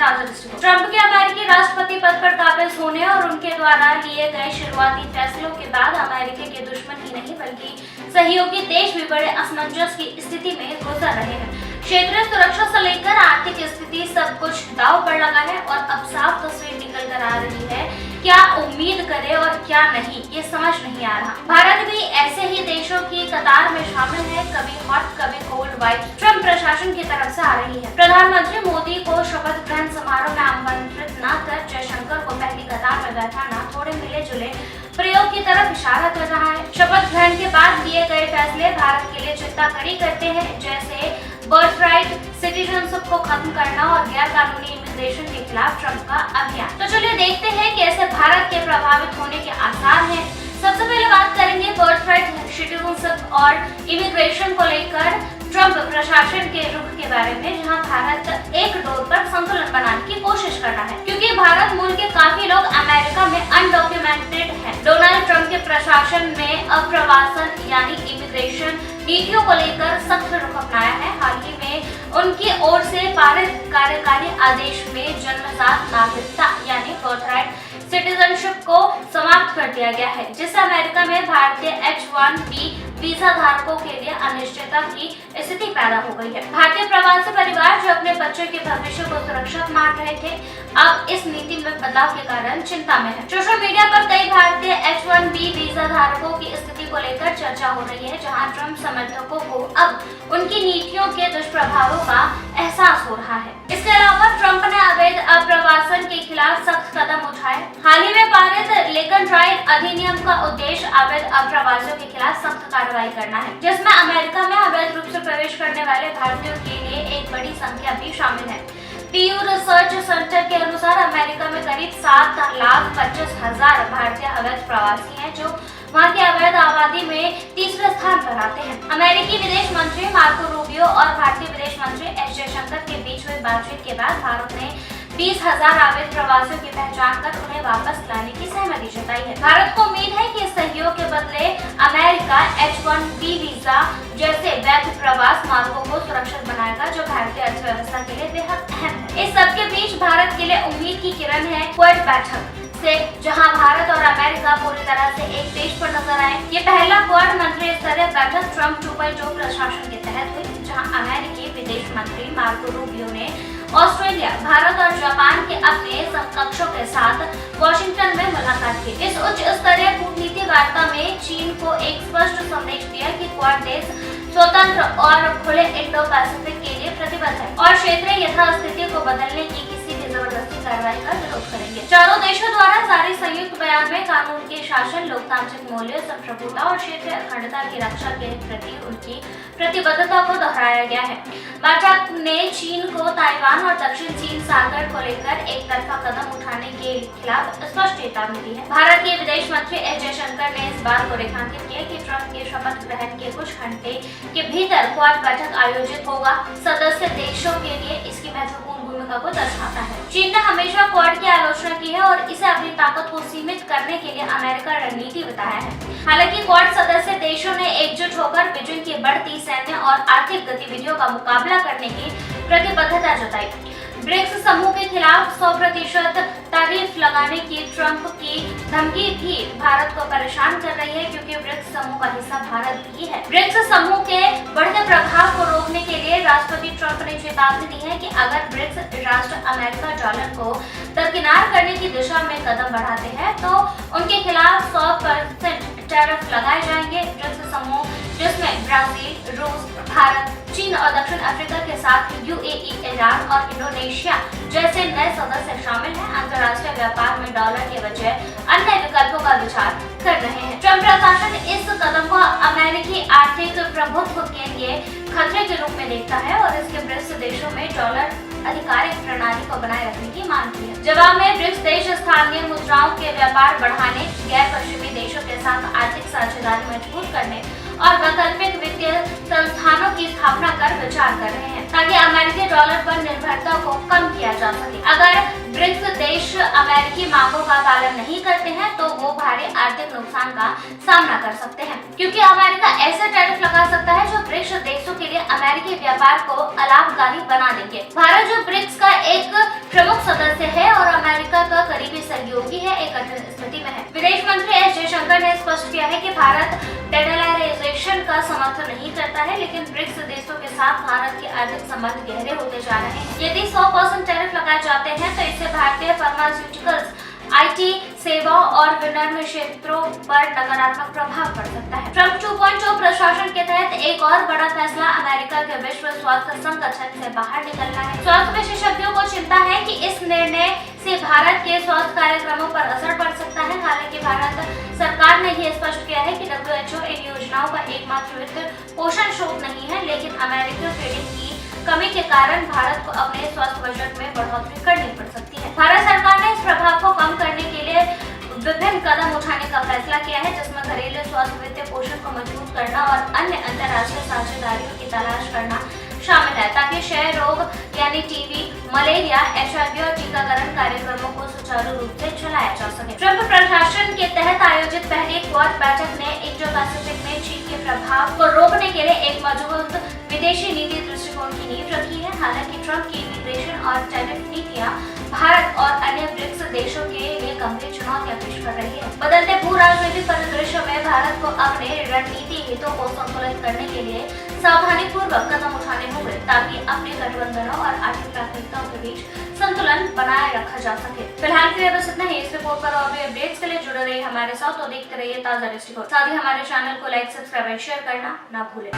ताजा दृष्टिकोण। ट्रंप के अमेरिकी राष्ट्रपति पद पर काबिज होने और उनके द्वारा लिए गए शुरुआती फैसलों के बाद अमेरिका के दुश्मन ही नहीं बल्कि सहयोगी देश भी बड़े असमंजस की स्थिति में गुजर रहे हैं। क्षेत्रीय सुरक्षा से लेकर आर्थिक स्थिति सब कुछ दांव पर लगा है और अब साफ तस्वीर निकल कर आ रही है। क्या उम्मीद करे और क्या नहीं, ये समझ नहीं आ रहा। भारत भी ऐसे ही देशों की कतार में शामिल है, कभी हॉट कभी कोल्ड वाइब ट्रंप प्रशासन की तरफ से आ रही है। प्रधानमंत्री मोदी को शपथ ग्रहण समारोह में आमंत्रित न कर जयशंकर को पहली कतार में बैठाना थोड़े मिले जुले प्रयोग की तरफ इशारा कर रहा है। शपथ ग्रहण के बाद लिए गए फैसले भारत के लिए चिंता खड़ी करते हैं, जैसे बर्थराइट सिटीजनशिप को खत्म करना और गैर कानूनी इमिग्रेशन के खिलाफ ट्रंप का अभियान। तो चलिए देखते हैं कैसे भारत के प्रभावित होने के आसार हैं। सबसे पहले बात करेंगे बर्थराइट सिटीजनशिप और इमिग्रेशन को लेकर ट्रंप प्रशासन के रुख के बारे में, जहां भारत एक डोर पर संतुलन बनाने की कोशिश कर रहा है, क्योंकि भारत मूल के काफी लोग अमेरिका में अनडॉक्यूमेंटेड हैं। डोनाल्ड ट्रंप के प्रशासन में अप्रवासन यानी इमिग्रेशन नीतियों को लेकर सख्त रुख अपनाया है। हाल ही में उनकी ओर से पारित कार्यकारी आदेश में जन्मजात नागरिकता यानी बर्थराइट सिटीजनशिप को समाप्त कर दिया गया है, जिससे अमेरिका में भारतीय H-1B वीजा धारकों के लिए अनिश्चितता की स्थिति पैदा हो गई है। भारतीय प्रवासी परिवार जो अपने बच्चों के भविष्य को सुरक्षित मान रहे थे, अब इस नीति में बदलाव के कारण चिंता में है। सोशल मीडिया पर कई भारतीय H-1B वीजा धारकों की स्थिति को लेकर चर्चा हो रही है, जहां ट्रंप समर्थकों को अब उनकी नीतियों के दुष्प्रभावों का एहसास हो रहा है। इसके अलावा ट्रंप ने अवैध अप्रवासन के खिलाफ सख्त कदम उठाए। हाल ही में पारित लेकर ड्राइव अधिनियम का उद्देश्य अवैध अप्रवासियों के खिलाफ सख्त कार्रवाई करना है, जिसमें अमेरिका में अवैध रूप से प्रवेश करने वाले भारतीयों के लिए एक बड़ी संख्या भी शामिल है। पीयू रिसर्च सेंटर के अनुसार अमेरिका में करीब 7,25,000 भारतीय अवैध प्रवासी हैं, जो वहां की अवैध आबादी में तीसरे स्थान पर आते हैं। अमेरिकी विदेश मंत्री मार्को रूबियो और भारतीय विदेश मंत्री एस जयशंकर के बीच हुई बातचीत के बाद भारत ने 20,000 अवैध प्रवासियों की पहचान कर उन्हें वापस लाने की सहमति जताई है। भारत को उम्मीद है कि इस सहयोग के बदले अमेरिका H-1B वीजा जैसे वैध प्रवास मार्गों को सुरक्षित बनाएगा, जो भारतीय अर्थव्यवस्था के लिए बेहद अहम है। इस सबके बीच भारत के लिए उम्मीद की किरण है क्वाड बैठक से, जहां भारत और अमेरिका पूरी तरह से एक देश पर नजर आए। ये पहला क्वाड मंत्री स्तरीय बैठक ट्रंप 2.0 प्रशासन के तहत हुई, जहां अमेरिकी विदेश मंत्री मार्को रूबियो ने ऑस्ट्रेलिया, भारत और जापान के अपने समकक्षों के साथ वॉशिंगटन में मुलाकात की। इस उच्च स्तरीय कूटनीतिक वार्ता में चीन को एक स्पष्ट संदेश दिया कि क्वाड देश स्वतंत्र और खुले इंडो पैसिफिक के लिए प्रतिबद्ध है और क्षेत्रीय यथास्थिति को बदलने की किसी भी जबरदस्ती कार्रवाई का विरोध करेंगे। चारों देशों द्वारा जारी संयुक्त बयान में कानून के शासन, लोकतांत्रिक मूल्य, संप्रभुता और क्षेत्रीय अखंडता की रक्षा के प्रति उनकी प्रतिबद्धता को दोहराया गया है। बैठक ने चीन को ताइवान और दक्षिण चीन सागर को लेकर एक तरफा कदम उठाने के खिलाफ स्पष्ट चेतावनी दी है। भारत के विदेश मंत्री एस जयशंकर ने इस बात को रेखांकित किया कि ट्रंप के शपथ ग्रहण के कुछ घंटे के भीतर क्वाड बैठक आयोजित होगा। सदस्य देशों के लिए इसकी महत्वपूर्ण भूमिका को दर्शाता है। चीन ने हमेशा क्वाड की आलोचना की है और इसे अपनी ताकत को सीमित करने के लिए अमेरिका रणनीति बताया है। हालांकि क्वाड सदस्य देशों ने एकजुट होकर बीजिंग की बढ़ती सैन्य और आर्थिक गतिविधियों का मुकाबला करने की प्रतिबद्धता जताई। ब्रिक्स समूह के खिलाफ 100% तारीफ लगाने की ट्रंप की धमकी भी भारत को परेशान कर रही है, क्योंकि ब्रिक्स समूह का हिस्सा भारत भी है। ब्रिक्स समूह के बढ़ते प्रभाव को रोकने के लिए राष्ट्रपति ट्रंप ने चेतावनी दी है कि अगर ब्रिक्स राष्ट्र अमेरिका डॉलर को दरकिनार करने की दिशा में कदम बढ़ाते हैं तो उनके खिलाफ 100% टैरिफ लगाए जाएंगे। ब्रिक्स समूह जिसमें ब्राजील, रूस, भारत, चीन और दक्षिण अफ्रीका के साथ UAE, ईरान और इंडोनेशिया जैसे नए सदस्य शामिल हैं, अंतर्राष्ट्रीय व्यापार में डॉलर के बजाय अन्य विकल्पों का विचार कर रहे हैं। ट्रंप प्रशासन इस कदम को अमेरिकी आर्थिक प्रभुत्व के लिए खतरे के रूप में देखता है और इसके ब्रिक्स देशों में डॉलर आधिकारिक प्रणाली को बनाए रखने की मांग की है। जवाब में ब्रिक्स देश स्थानीय मुद्राओं के व्यापार बढ़ाने, गैर पश्चिमी देशों के साथ आर्थिक साझेदारी मजबूत करने और वैकल्पिक वित्तीय संस्थानों की स्थापना कर विचार कर रहे हैं, ताकि अमेरिकी डॉलर पर निर्भरता को कम किया जा सके। अगर ब्रिक्स देश अमेरिकी मांगों का पालन नहीं करते हैं तो वो भारी आर्थिक नुकसान का सामना कर सकते हैं, क्योंकि अमेरिका ऐसे टैरिफ लगा सकता है जो ब्रिक्स देशों के लिए अमेरिकी व्यापार को अलाभकारी बना देंगे। भारत जो ब्रिक्स का एक प्रमुख सदस्य है और अमेरिका का करीबी सहयोगी है, एक कठिन स्थिति में है। विदेश मंत्री एस जयशंकर ने स्पष्ट किया है कि भारत डॉलराइजेशन का समर्थन नहीं करता है, लेकिन ब्रिक्स देशों के साथ भारत के आर्थिक संबंध गहरे होते जा रहे हैं। यदि 100% टैरिफ लगाए जाते हैं तो इससे भारतीय फार्मास्यूटिकल्स, IT, सेवा और विनिर्माण क्षेत्रों पर नकारात्मक प्रभाव पड़ सकता है। ट्रंप 2.0 प्रशासन के तहत एक और बड़ा फैसला अमेरिका के विश्व स्वास्थ्य संगठन से बाहर निकलना है। स्वास्थ्य विशेषज्ञों को चिंता है कि इस निर्णय से भारत के स्वास्थ्य कार्यक्रमों पर असर पड़ सकता है। हालांकि भारत सरकार ने यह स्पष्ट किया है कि WHO इन योजनाओं का एकमात्र वित्त पोषण स्रोत नहीं है, लेकिन अमेरिकी फंडिंग की कमी के कारण भारत को अपने स्वास्थ्य बजट में बढ़ोतरी करनी पड़ सकती है। भारत सरकार ने इस प्रभाव को कम करने के लिए विभिन्न कदम उठाने का फैसला किया है, जिसमें घरेलू स्वास्थ्य वित्तीय पोषण को मजबूत करना और अन्य अंतर्राष्ट्रीय साझेदारियों की तलाश करना शामिल है, ताकि क्षय रोग यानी टीबी, मलेरिया, HIV और टीकाकरण कार्यक्रमों को सुचारू रूप से चलाया जा सके। ट्रंप प्रशासन के तहत आयोजित पहली क्वाड बैठक ने इंडो पैसिफिक में चीन के प्रभाव को रोकने के लिए एक मजबूत विदेशी नीति दृष्टिकोण की नींव रखी है। हालांकि ट्रंप की इमिग्रेशन और टैरिफ नीतियां भारत और अन्य ब्रिक्स देशों के लिए गंभीर चुनौतियां पेश कर रही है। बदलते भू राजनीतिक परिदृश्य में भारत को अपने रणनीति हितों को संतुलित करने के लिए सावधानी पूर्वक कदम उठाने होंगे, ताकि अपने गठबंधनों और आर्थिक प्राथमिकताओं के बीच संतुलन बनाए रखा जा सके। फिलहाल के लिए बस इतना ही। इस रिपोर्ट पर और भी अपडेट्स के लिए जुड़े रहिए हमारे साथ और देखते रहिए ताजा दृष्टिकोण। साथ ही हमारे चैनल को लाइक, सब्सक्राइब और शेयर करना ना भूलें।